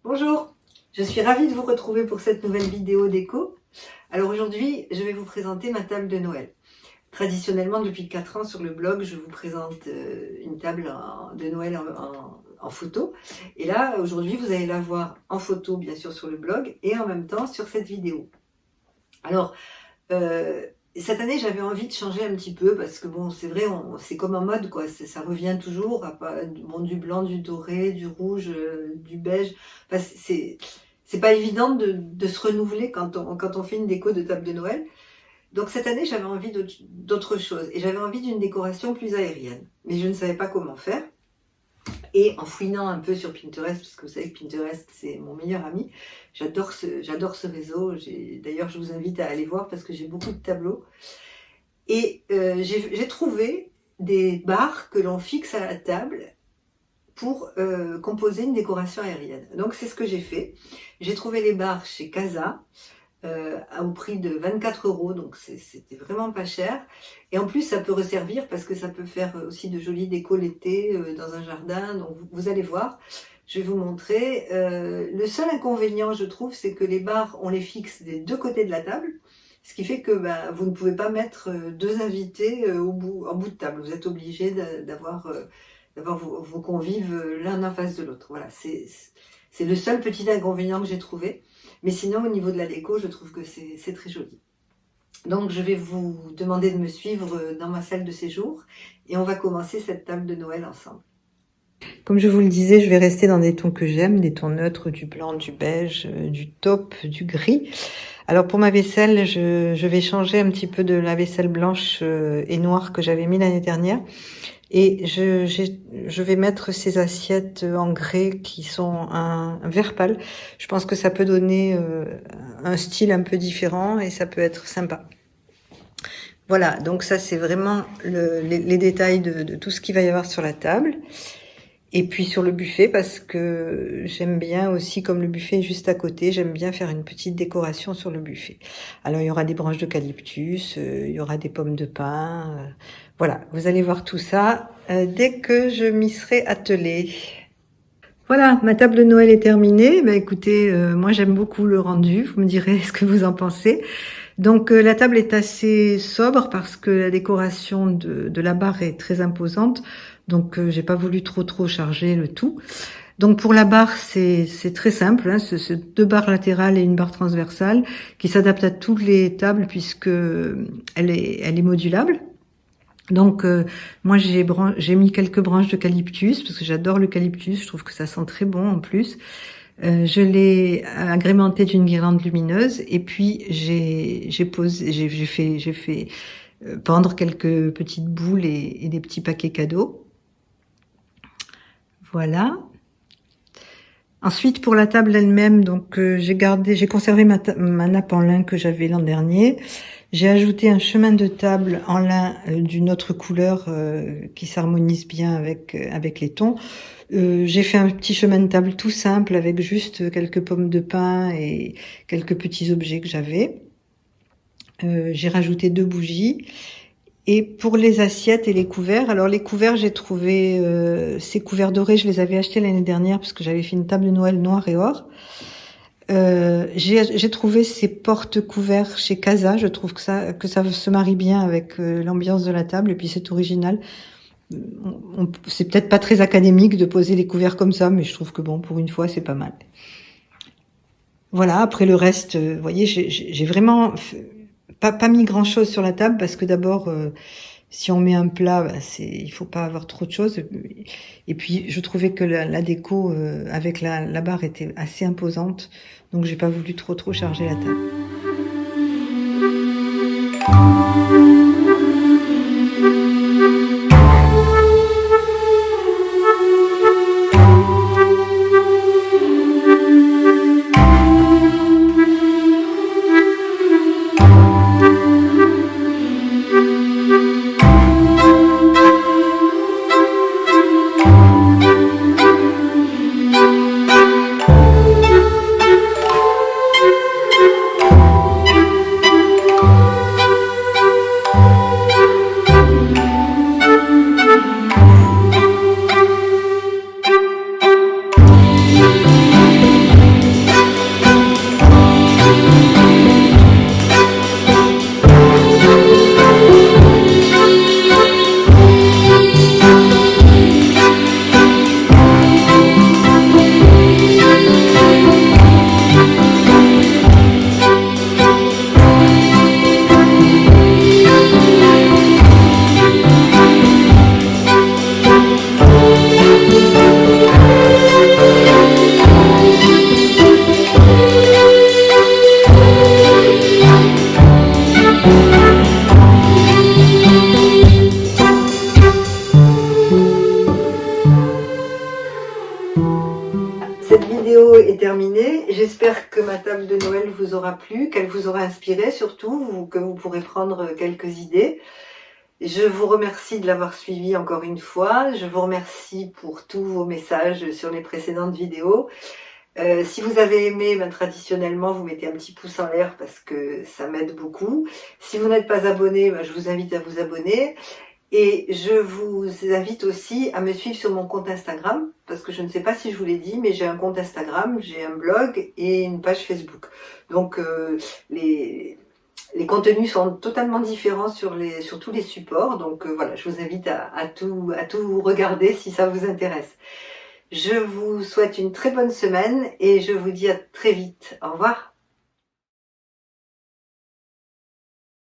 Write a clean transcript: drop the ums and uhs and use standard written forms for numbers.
Bonjour, je suis ravie de vous retrouver pour cette nouvelle vidéo déco. Alors aujourd'hui, je vais vous présenter ma table de Noël. Traditionnellement, depuis 4 ans sur le blog, je vous présente une table de Noël en photo. Et là, aujourd'hui, vous allez la voir en photo, bien sûr, sur le blog et en même temps sur cette vidéo. Alors, cette année, j'avais envie de changer un petit peu parce que bon, c'est vrai, c'est comme en mode, quoi. Ça revient toujours, bon, du blanc, du doré, du rouge, du beige. Enfin, c'est pas évident de se renouveler quand on fait une déco de table de Noël. Donc cette année, j'avais envie d'autre chose et j'avais envie d'une décoration plus aérienne. Mais je ne savais pas comment faire. Et en fouinant un peu sur Pinterest, parce que vous savez que Pinterest, c'est mon meilleur ami, j'adore ce réseau. D'ailleurs, je vous invite à aller voir parce que j'ai beaucoup de tableaux. Et j'ai trouvé des barres que l'on fixe à la table pour composer une décoration aérienne. Donc c'est ce que j'ai fait. J'ai trouvé les barres chez Casa au prix de 24 €, donc c'était vraiment pas cher. Et en plus, ça peut resservir parce que ça peut faire aussi de jolies décos l'été dans un jardin. Donc vous allez voir, je vais vous montrer. Le seul inconvénient, je trouve, c'est que les barres, on les fixe des deux côtés de la table. Ce qui fait que vous ne pouvez pas mettre deux invités en bout de table. Vous êtes obligé d'avoir vos convives l'un en face de l'autre. Voilà, c'est le seul petit inconvénient que j'ai trouvé. Mais sinon, au niveau de la déco, je trouve que c'est très joli. Donc, je vais vous demander de me suivre dans ma salle de séjour et on va commencer cette table de Noël ensemble. Comme je vous le disais, je vais rester dans des tons que j'aime, des tons neutres, du blanc, du beige, du taupe, du gris. Alors pour ma vaisselle, je vais changer un petit peu de la vaisselle blanche et noire que j'avais mis l'année dernière. Et je vais mettre ces assiettes en grès qui sont un vert pâle. Je pense que ça peut donner un style un peu différent et ça peut être sympa. Voilà, donc ça c'est vraiment les détails de tout ce qu'il va y avoir sur la table. Et puis sur le buffet, parce que j'aime bien aussi, comme le buffet est juste à côté, j'aime bien faire une petite décoration sur le buffet. Alors il y aura des branches d'eucalyptus, il y aura des pommes de pin. Voilà, vous allez voir tout ça dès que je m'y serai attelée. Voilà, ma table de Noël est terminée. Écoutez, moi j'aime beaucoup le rendu, vous me direz ce que vous en pensez. Donc la table est assez sobre parce que la décoration de la barre est très imposante. Donc j'ai pas voulu trop charger le tout. Donc pour la barre, c'est très simple, hein, c'est 2 barres latérales et une barre transversale qui s'adaptent à toutes les tables puisque elle est modulable. Donc moi j'ai mis quelques branches d'eucalyptus parce que j'adore l'eucalyptus, je trouve que ça sent très bon en plus. Je l'ai agrémenté d'une guirlande lumineuse et puis j'ai fait pendre quelques petites boules et des petits paquets cadeaux. Voilà. Ensuite, pour la table elle-même, donc j'ai conservé ma nappe en lin que j'avais l'an dernier. J'ai ajouté un chemin de table en lin d'une autre couleur qui s'harmonise bien avec les tons. J'ai fait un petit chemin de table tout simple avec juste quelques pommes de pin et quelques petits objets que j'avais. J'ai rajouté 2 bougies. Et pour les assiettes et les couverts, alors les couverts, j'ai trouvé ces couverts dorés, je les avais achetés l'année dernière parce que j'avais fait une table de Noël noir et or. J'ai trouvé ces porte-couverts chez Casa, je trouve que ça se marie bien avec l'ambiance de la table et puis c'est original. C'est peut-être pas très académique de poser les couverts comme ça, mais je trouve que bon, pour une fois, c'est pas mal. Voilà, après le reste, vous voyez, j'ai vraiment pas mis grand chose sur la table parce que d'abord si on met un plat, il faut pas avoir trop de choses. Et puis je trouvais que la déco avec la barre était assez imposante, donc j'ai pas voulu trop charger la table. vidéo est terminée. J'espère que ma table de Noël vous aura plu, qu'elle vous aura inspiré surtout, que vous pourrez prendre quelques idées. Je vous remercie de l'avoir suivi encore une fois. Je vous remercie pour tous vos messages sur les précédentes vidéos. Si vous avez aimé, traditionnellement, vous mettez un petit pouce en l'air parce que ça m'aide beaucoup. Si vous n'êtes pas abonné, je vous invite à vous abonner. Et je vous invite aussi à me suivre sur mon compte Instagram, parce que je ne sais pas si je vous l'ai dit, mais j'ai un compte Instagram, j'ai un blog et une page Facebook. Donc les contenus sont totalement différents sur tous les supports. Donc voilà, je vous invite à tout regarder si ça vous intéresse. Je vous souhaite une très bonne semaine et je vous dis à très vite. Au revoir.